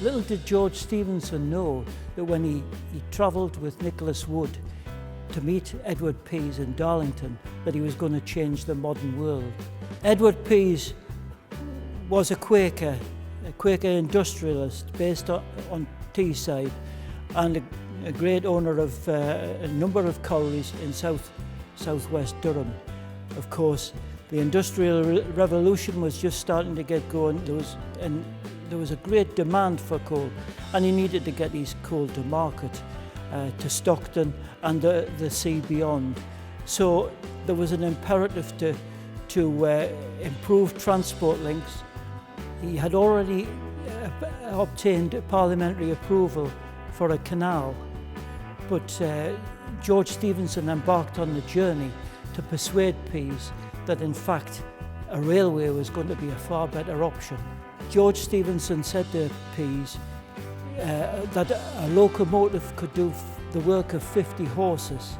Little did George Stephenson know that when he travelled with Nicholas Wood to meet Edward Pease in Darlington, that he was going to change the modern world. Edward Pease was a Quaker industrialist based on Teesside, and a great owner of a number of collieries in southwest Durham. Of course, the Industrial Revolution was just starting to get going. There was a great demand for coal, and he needed to get his coal to market, to Stockton and the sea beyond. So there was an imperative to improve transport links. He had already obtained parliamentary approval for a canal, but George Stephenson embarked on the journey to persuade Pease that in fact a railway was going to be a far better option. George Stephenson said to Pease that a locomotive could do the work of 50 horses,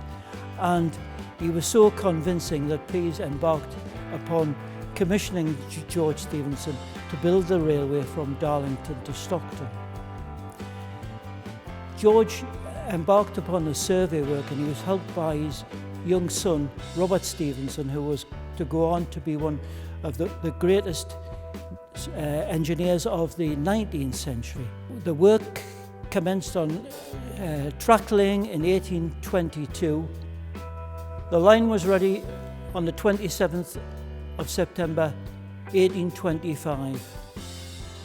and he was so convincing that Pease embarked upon commissioning George Stephenson to build the railway from Darlington to Stockton. George embarked upon the survey work, and he was helped by his young son, Robert Stephenson, who was to go on to be one of the greatest engineers of the 19th century. The work commenced on track laying in 1822. The line was ready on the 27th of September 1825.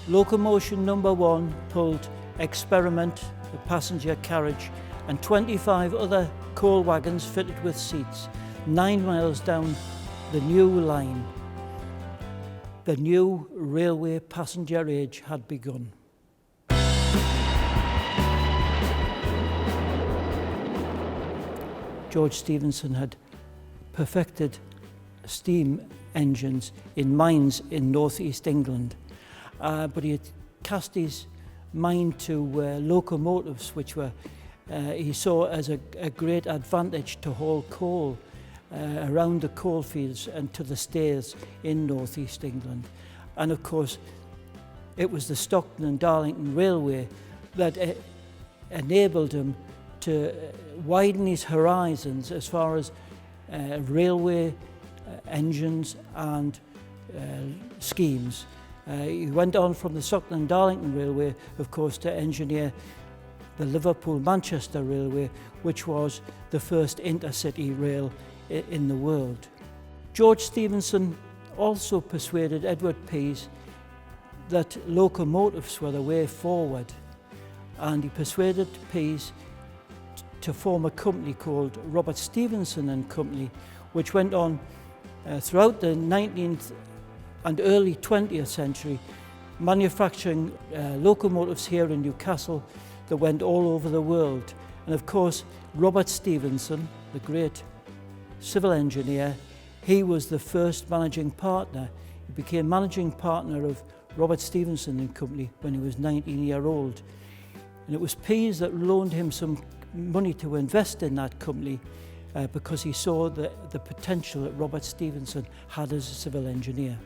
Locomotion number 1 pulled Experiment, the passenger carriage, and 25 other coal wagons fitted with seats, 9 miles down the new line. The new railway passenger age had begun. George Stephenson had perfected steam engines in mines in northeast England, but he had cast his mind to locomotives, which were he saw as a great advantage to haul coal around the coalfields and to the staiths in northeast England. And of course, it was the Stockton and Darlington Railway that enabled him to widen his horizons as far as railway engines and schemes. He went on from the Stockton and Darlington Railway, of course, to engineer the Liverpool-Manchester Railway, which was the first intercity rail in the world. George Stephenson also persuaded Edward Pease that locomotives were the way forward, and he persuaded Pease to form a company called Robert Stephenson and Company, which went on throughout the 19th and early 20th century, manufacturing locomotives here in Newcastle that went all over the world. And of course, Robert Stephenson, the great civil engineer, he was the first managing partner. He became managing partner of Robert Stephenson and Company when he was 19 years old. And it was Pease that loaned him some money to invest in that company because he saw the potential that Robert Stephenson had as a civil engineer.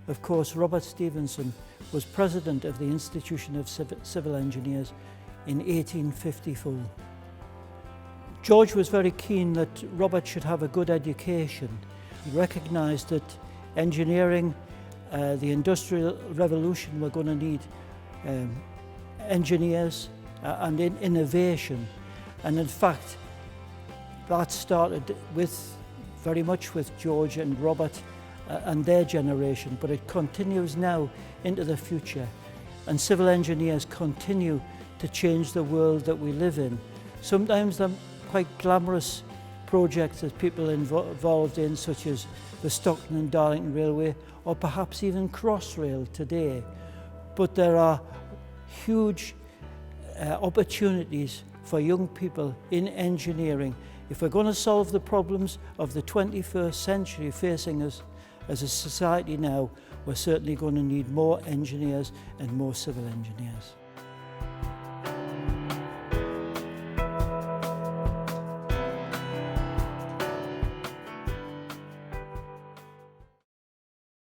Of course, Robert Stephenson was president of the Institution of Civil Engineers in 1854. George was very keen that Robert should have a good education. He recognised that engineering, the Industrial Revolution, were going to need engineers and innovation. And in fact, that started very much with George and Robert and their generation, but it continues now into the future. And civil engineers continue to change the world that we live in. Sometimes they're quite glamorous projects that people are involved in, such as the Stockton and Darlington Railway, or perhaps even Crossrail today. But there are huge opportunities for young people in engineering. If we're going to solve the problems of the 21st century facing us as a society now, we're certainly going to need more engineers and more civil engineers.